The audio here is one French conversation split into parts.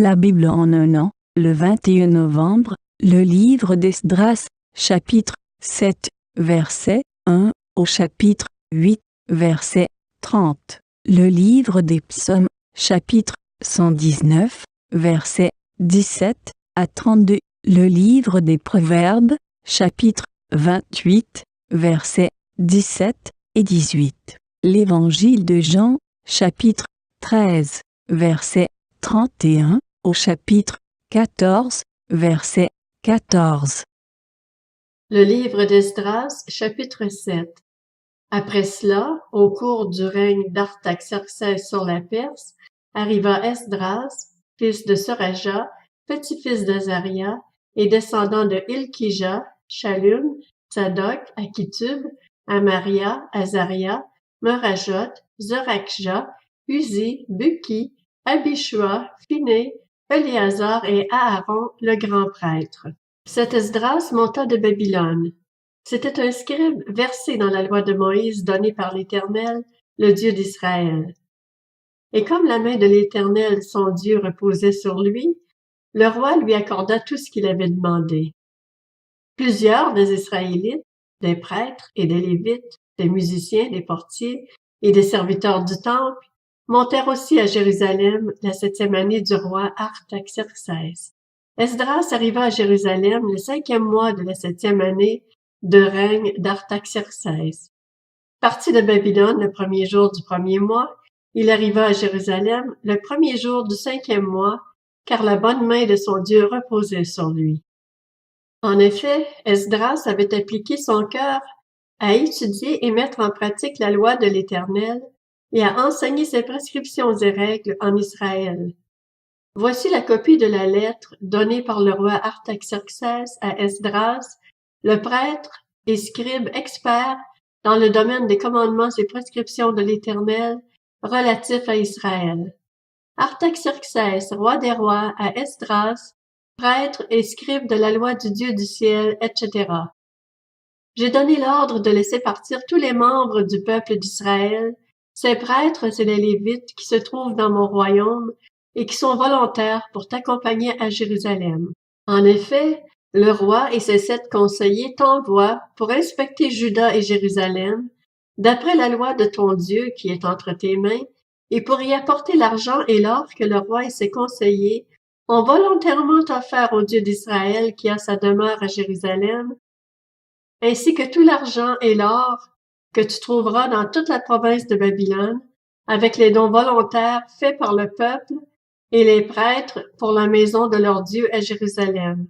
La Bible en un an, le 21 novembre, le livre d'Esdras, chapitre 7, verset 1 au chapitre 8, verset 30. Le livre des Psaumes, chapitre 119, verset 17 à 32. Le livre des Proverbes, chapitre 28, versets 17 et 18. L'évangile de Jean, chapitre 13, verset 31 au chapitre 14, verset 14. Le livre d'Esdras, chapitre 7. Après cela, au cours du règne d'Artaxerxès sur la Perse, arriva Esdras, fils de Soraja, petit-fils d'Azaria, et descendant de Hilkija, Shallum, Tsadok, Akitub, Amaria, Azaria, Morajot, Zorakja, Uzi, Buki, Abishua, Phiné, Éléazar et Aaron, le grand prêtre. Cet Esdras monta de Babylone. C'était un scribe versé dans la loi de Moïse donnée par l'Éternel, le Dieu d'Israël. Et comme la main de l'Éternel, son Dieu, reposait sur lui, le roi lui accorda tout ce qu'il avait demandé. Plusieurs des Israélites, des prêtres et des Lévites, des musiciens, des portiers et des serviteurs du temple, montèrent aussi à Jérusalem la 7e année du roi Artaxerxès. Esdras arriva à Jérusalem le 5e mois de la 7e année de règne d'Artaxerxès. Parti de Babylone le 1er jour du 1er mois, il arriva à Jérusalem le 1er jour du 5e mois, car la bonne main de son Dieu reposait sur lui. En effet, Esdras avait appliqué son cœur à étudier et mettre en pratique la loi de l'Éternel et à enseigner ses prescriptions et règles en Israël. Voici la copie de la lettre donnée par le roi Artaxerxès à Esdras, le prêtre et scribe expert dans le domaine des commandements et prescriptions de l'Éternel relatifs à Israël. Artaxerxès, roi des rois, à Esdras, prêtre et scribe de la loi du Dieu du ciel, etc. J'ai donné l'ordre de laisser partir tous les membres du peuple d'Israël, ces prêtres et les Lévites qui se trouvent dans mon royaume et qui sont volontaires pour t'accompagner à Jérusalem. En effet, le roi et ses 7 conseillers t'envoient pour inspecter Juda et Jérusalem, d'après la loi de ton Dieu qui est entre tes mains, et pour y apporter l'argent et l'or que le roi et ses conseillers ont volontairement offert au Dieu d'Israël qui a sa demeure à Jérusalem, ainsi que tout l'argent et l'or que tu trouveras dans toute la province de Babylone, avec les dons volontaires faits par le peuple et les prêtres pour la maison de leur Dieu à Jérusalem.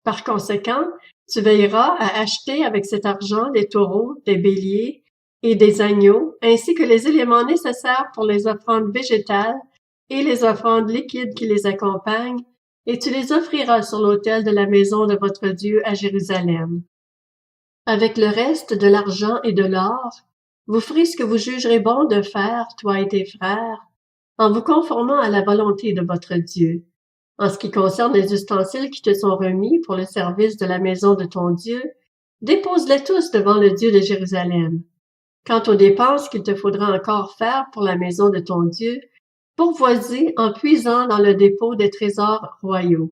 Par conséquent, tu veilleras à acheter avec cet argent des taureaux, des béliers et des agneaux, ainsi que les éléments nécessaires pour les offrandes végétales et les offrandes liquides qui les accompagnent, et tu les offriras sur l'autel de la maison de votre Dieu à Jérusalem. Avec le reste de l'argent et de l'or, vous ferez ce que vous jugerez bon de faire, toi et tes frères, en vous conformant à la volonté de votre Dieu. En ce qui concerne les ustensiles qui te sont remis pour le service de la maison de ton Dieu, dépose-les tous devant le Dieu de Jérusalem. Quant aux dépenses qu'il te faudra encore faire pour la maison de ton Dieu, pourvois-y en puisant dans le dépôt des trésors royaux.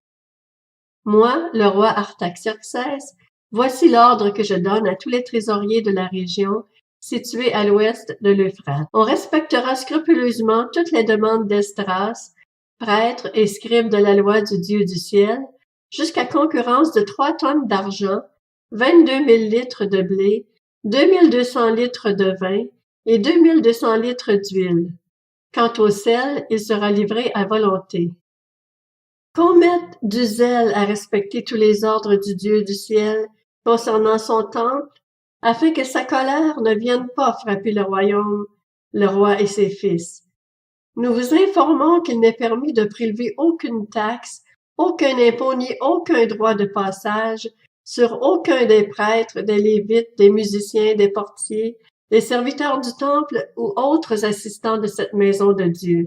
Moi, le roi Artaxerxès, voici l'ordre que je donne à tous les trésoriers de la région située à l'ouest de l'Euphrate. On respectera scrupuleusement toutes les demandes d'Esdras, prêtre et scribe de la loi du Dieu du ciel, jusqu'à concurrence de 3 tonnes d'argent, 22 000 litres de blé, 2200 litres de vin et 2200 litres d'huile. Quant au sel, il sera livré à volonté. Qu'on mette du zèle à respecter tous les ordres du Dieu du ciel concernant son temple, afin que sa colère ne vienne pas frapper le royaume, le roi et ses fils. Nous vous informons qu'il n'est permis de prélever aucune taxe, aucun impôt ni aucun droit de passage sur aucun des prêtres, des lévites, des musiciens, des portiers, des serviteurs du temple ou autres assistants de cette maison de Dieu.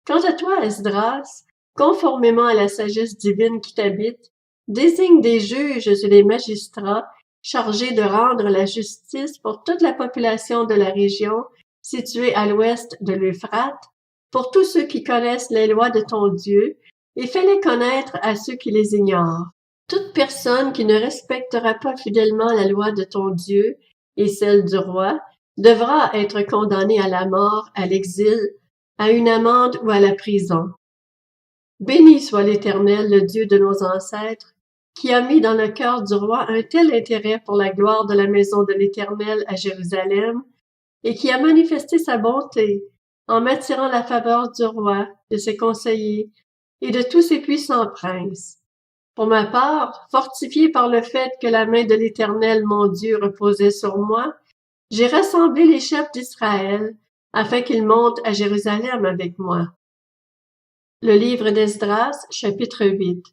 Quant à toi, Esdras, conformément à la sagesse divine qui t'habite, désigne des juges et des magistrats chargés de rendre la justice pour toute la population de la région située à l'ouest de l'Euphrate, pour tous ceux qui connaissent les lois de ton Dieu et fais-les connaître à ceux qui les ignorent. Toute personne qui ne respectera pas fidèlement la loi de ton Dieu et celle du roi devra être condamnée à la mort, à l'exil, à une amende ou à la prison. Béni soit l'Éternel, le Dieu de nos ancêtres, qui a mis dans le cœur du roi un tel intérêt pour la gloire de la maison de l'Éternel à Jérusalem, et qui a manifesté sa bonté en m'attirant la faveur du roi, de ses conseillers et de tous ses puissants princes. Pour ma part, fortifié par le fait que la main de l'Éternel, mon Dieu, reposait sur moi, j'ai rassemblé les chefs d'Israël afin qu'ils montent à Jérusalem avec moi. Le livre d'Esdras, chapitre 8.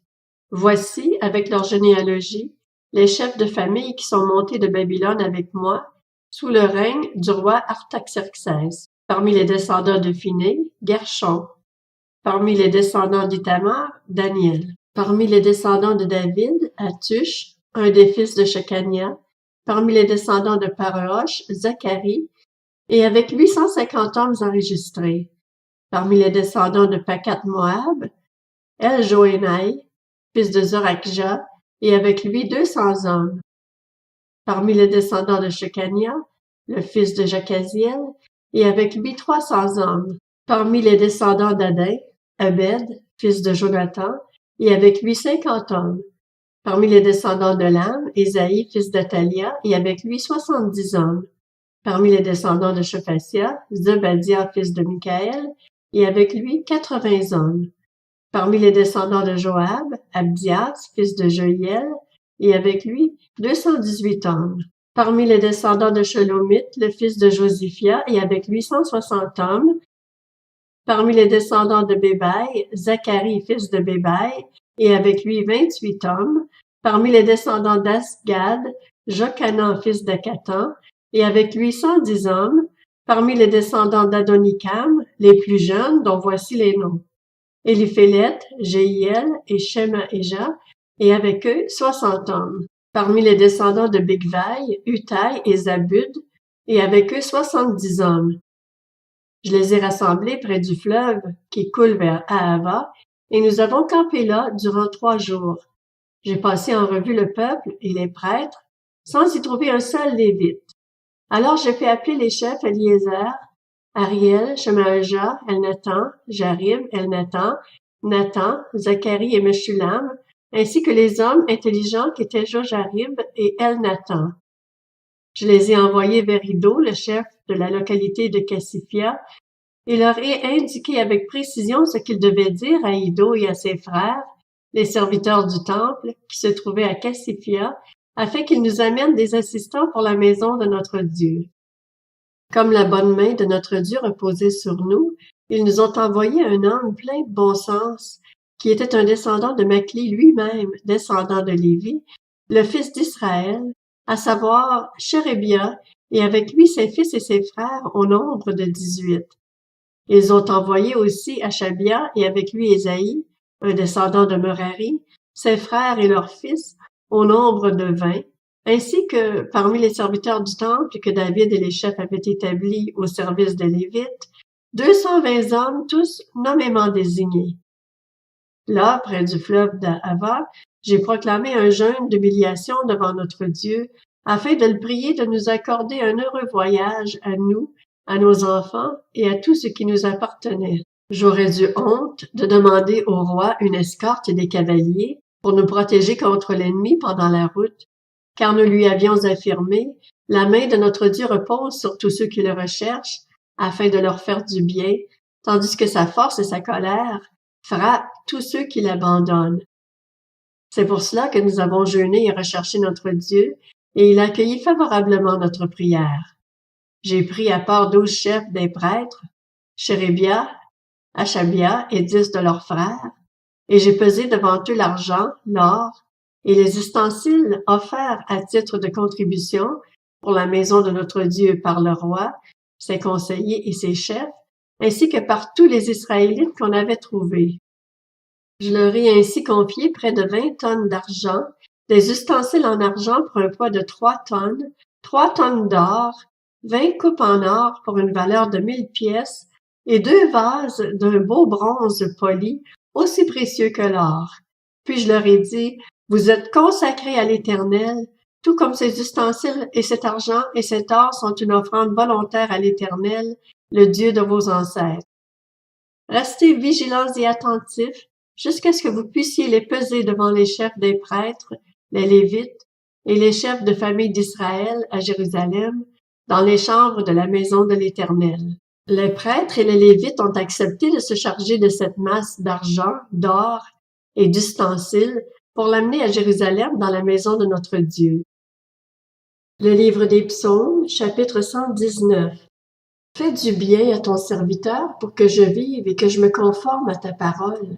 Voici, avec leur généalogie, les chefs de famille qui sont montés de Babylone avec moi, sous le règne du roi Artaxerxès. Parmi les descendants de Phiné, Gershon. Parmi les descendants d'Ithamar, Daniel. Parmi les descendants de David, Hattush, un des fils de Shekania. Parmi les descendants de Parosh, Zacharie, et avec lui 150 hommes enregistrés. Parmi les descendants de Pakat-Moab, El-Joénaï, fils de Zorakja, et avec lui 200 hommes. Parmi les descendants de Shekania, le fils de Jacaziel, et avec lui 300 hommes. Parmi les descendants d'Adin, Abed, fils de Jonathan, et avec lui 50 hommes. Parmi les descendants de Lam, Ésaïe, fils d'Athalia, et avec lui 70 hommes. Parmi les descendants de Shephasia, Zebadia, fils de Michaël, et avec lui 80 hommes. Parmi les descendants de Joab, Abdias, fils de Joïel, et avec lui 218 hommes. Parmi les descendants de Shelomith, le fils de Josiphia, et avec lui 160 hommes. Parmi les descendants de Bébaï, Zacharie, fils de Bébaï, et avec lui 28 hommes. Parmi les descendants d'Asgad, Jochanan, fils d'Akatan, et avec lui 110 hommes. Parmi les descendants d'Adonikam, les plus jeunes, dont voici les noms. Éliphélet, Jéhiel et Shemaéja, et avec eux 60 hommes. Parmi les descendants de Bigvaï, Utaï et Zabud, et avec eux 70 hommes. Je les ai rassemblés près du fleuve qui coule vers Ahava, et nous avons campé là durant 3 jours. J'ai passé en revue le peuple et les prêtres, sans y trouver un seul lévite. Alors j'ai fait appeler les chefs Eliezer, Ariel, Shemaéja, Elnathan, Jarib, Elnathan, Nathan, Zacharie et Meshulam, ainsi que les hommes intelligents qui étaient Jojarib et Elnathan. Je les ai envoyés vers Iddo, le chef de la localité de Cassifia, et leur ai indiqué avec précision ce qu'ils devaient dire à Iddo et à ses frères, les serviteurs du temple, qui se trouvaient à Cassifia, afin qu'ils nous amènent des assistants pour la maison de notre Dieu. Comme la bonne main de notre Dieu reposait sur nous, ils nous ont envoyé un homme plein de bon sens, qui était un descendant de Machli lui-même, descendant de Lévi, le fils d'Israël, à savoir Chérébia, et avec lui ses fils et ses frères au nombre de 18. Ils ont envoyé aussi Achabia et avec lui Ésaïe, un descendant de Merari, ses frères et leurs fils, au nombre de 20, ainsi que parmi les serviteurs du temple que David et les chefs avaient établis au service des Lévites, 220 hommes, tous nommément désignés. Là, près du fleuve d'Ahava, j'ai proclamé un jeûne d'humiliation devant notre Dieu, afin de le prier de nous accorder un heureux voyage à nous, à nos enfants et à tout ce qui nous appartenait. J'aurais eu honte de demander au roi une escorte et des cavaliers pour nous protéger contre l'ennemi pendant la route, car nous lui avions affirmé, la main de notre Dieu repose sur tous ceux qui le recherchent, afin de leur faire du bien, tandis que sa force et sa colère frappent tous ceux qui l'abandonnent. C'est pour cela que nous avons jeûné et recherché notre Dieu, et il a accueilli favorablement notre prière. J'ai pris à part 12 chefs des prêtres, Chérébia, Achabia et 10 de leurs frères, et j'ai pesé devant eux l'argent, l'or, et les ustensiles offerts à titre de contribution pour la maison de notre Dieu par le roi, ses conseillers et ses chefs, ainsi que par tous les Israélites qu'on avait trouvés. Je leur ai ainsi confié près de 20 tonnes d'argent, des ustensiles en argent pour un poids de 3 tonnes d'or, 20 coupes en or pour une valeur de 1000 pièces, et 2 vases d'un beau bronze poli aussi précieux que l'or. Puis je leur ai dit, vous êtes consacrés à l'Éternel, tout comme ces ustensiles et cet argent et cet or sont une offrande volontaire à l'Éternel, le Dieu de vos ancêtres. Restez vigilants et attentifs jusqu'à ce que vous puissiez les peser devant les chefs des prêtres, les Lévites, et les chefs de famille d'Israël à Jérusalem, dans les chambres de la maison de l'Éternel. Les prêtres et les Lévites ont accepté de se charger de cette masse d'argent, d'or et d'ustensiles pour l'amener à Jérusalem dans la maison de notre Dieu. Le livre des Psaumes, chapitre 119. Fais du bien à ton serviteur pour que je vive et que je me conforme à ta parole.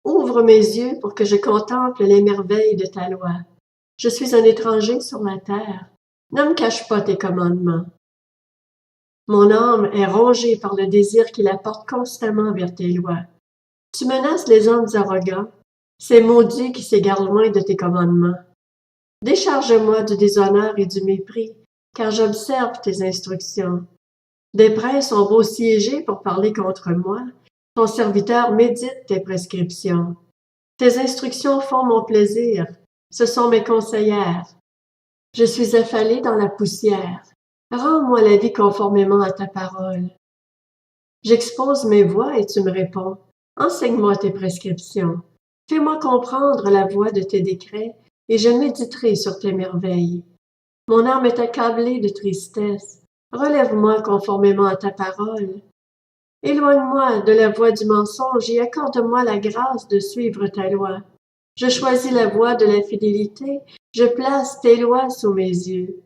Ouvre mes yeux pour que je contemple les merveilles de ta loi. Je suis un étranger sur la terre. Ne me cache pas tes commandements. Mon âme est rongée par le désir qui la porte constamment vers tes lois. Tu menaces les hommes arrogants, ces maudits qui s'égarent loin de tes commandements. Décharge-moi du déshonneur et du mépris, car j'observe tes instructions. Des princes ont beau siéger pour parler contre moi, ton serviteur médite tes prescriptions. Tes instructions font mon plaisir, ce sont mes conseillères. Je suis affalée dans la poussière. Rends-moi la vie conformément à ta parole. J'expose mes voies et tu me réponds. Enseigne-moi tes prescriptions. Fais-moi comprendre la voie de tes décrets et je méditerai sur tes merveilles. Mon âme est accablée de tristesse. Relève-moi conformément à ta parole. Éloigne-moi de la voie du mensonge et accorde-moi la grâce de suivre ta loi. Je choisis la voie de la fidélité, je place tes lois sous mes yeux.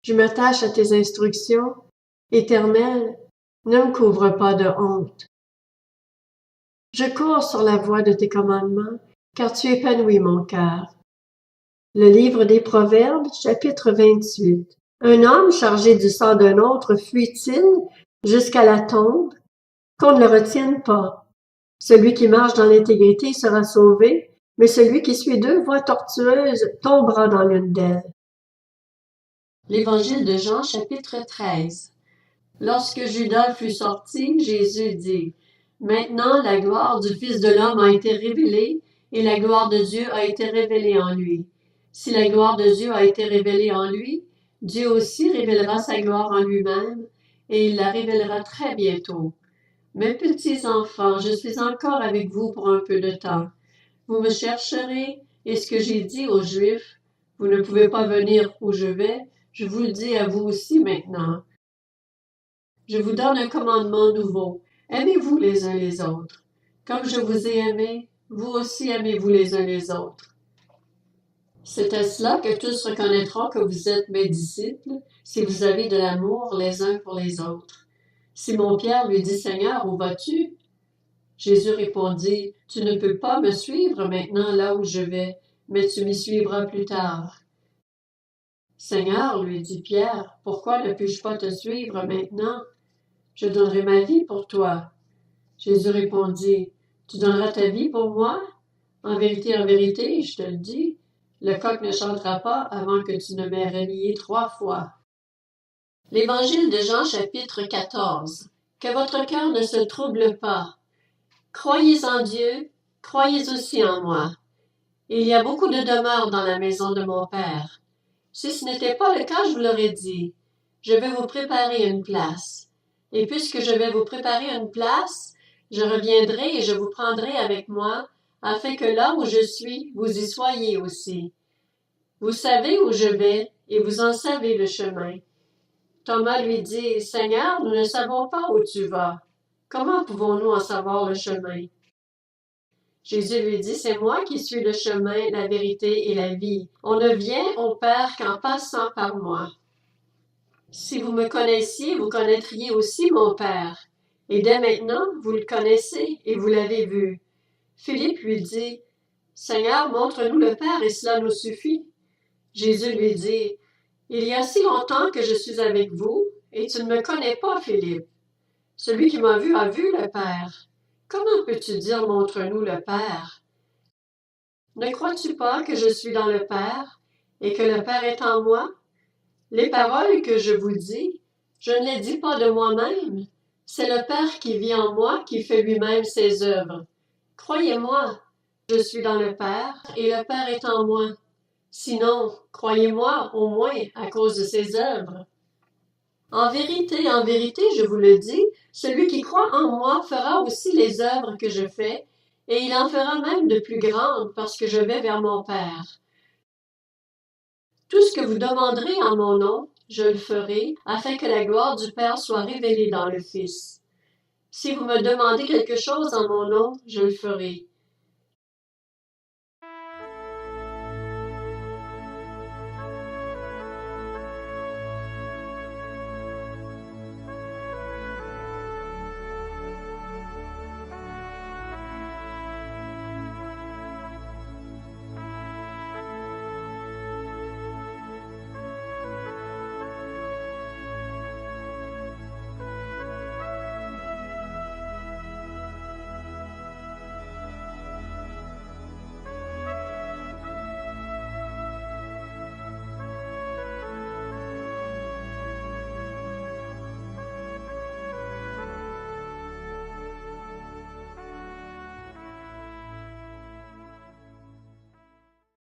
Je m'attache à tes instructions. Éternel, ne me couvre pas de honte. Je cours sur la voie de tes commandements, car tu épanouis mon cœur. Le livre des Proverbes, chapitre 28. Un homme chargé du sang d'un autre fuit-il jusqu'à la tombe? Qu'on ne le retienne pas. Celui qui marche dans l'intégrité sera sauvé, mais celui qui suit deux voies tortueuses tombera dans l'une d'elles. L'Évangile de Jean, chapitre 13. Lorsque Judas fut sorti, Jésus dit, « Maintenant la gloire du Fils de l'homme a été révélée, et la gloire de Dieu a été révélée en lui. Si la gloire de Dieu a été révélée en lui, Dieu aussi révélera sa gloire en lui-même, et il la révélera très bientôt. Mes petits enfants, je suis encore avec vous pour un peu de temps. Vous me chercherez, et ce que j'ai dit aux Juifs, vous ne pouvez pas venir où je vais, je vous le dis à vous aussi maintenant. Je vous donne un commandement nouveau. Aimez-vous les uns les autres. Comme je vous ai aimés, vous aussi aimez-vous les uns les autres. C'est à cela que tous reconnaîtront que vous êtes mes disciples, si vous avez de l'amour les uns pour les autres. Simon-Pierre lui dit, « Seigneur, où vas-tu? » Jésus répondit, « Tu ne peux pas me suivre maintenant là où je vais, mais tu m'y suivras plus tard. » « Seigneur, lui dit Pierre, pourquoi ne puis-je pas te suivre maintenant? Je donnerai ma vie pour toi. » Jésus répondit, « Tu donneras ta vie pour moi? En vérité, je te le dis, le coq ne chantera pas avant que tu ne m'aies renié 3 fois. » L'Évangile de Jean, chapitre 14. Que votre cœur ne se trouble pas. Croyez en Dieu, croyez aussi en moi. Il y a beaucoup de demeures dans la maison de mon Père. Si ce n'était pas le cas, je vous l'aurais dit. Je vais vous préparer une place. Et puisque je vais vous préparer une place, je reviendrai et je vous prendrai avec moi, afin que là où je suis, vous y soyez aussi. Vous savez où je vais, et vous en savez le chemin. Thomas lui dit, « Seigneur, nous ne savons pas où tu vas. Comment pouvons-nous en savoir le chemin? » Jésus lui dit, « C'est moi qui suis le chemin, la vérité et la vie. On ne vient au Père qu'en passant par moi. Si vous me connaissiez, vous connaîtriez aussi mon Père. Et dès maintenant, vous le connaissez et vous l'avez vu. » Philippe lui dit, « Seigneur, montre-nous le Père et cela nous suffit. » Jésus lui dit, « Il y a si longtemps que je suis avec vous, et tu ne me connais pas, Philippe. Celui qui m'a vu a vu le Père. Comment peux-tu dire, montre-nous le Père? Ne crois-tu pas que je suis dans le Père, et que le Père est en moi? Les paroles que je vous dis, je ne les dis pas de moi-même. C'est le Père qui vit en moi qui fait lui-même ses œuvres. Croyez-moi, je suis dans le Père et le Père est en moi. Sinon, croyez-moi au moins à cause de ses œuvres. En vérité, je vous le dis, celui qui croit en moi fera aussi les œuvres que je fais, et il en fera même de plus grandes parce que je vais vers mon Père. Tout ce que vous demanderez en mon nom, je le ferai, afin que la gloire du Père soit révélée dans le Fils. Si vous me demandez quelque chose en mon nom, je le ferai.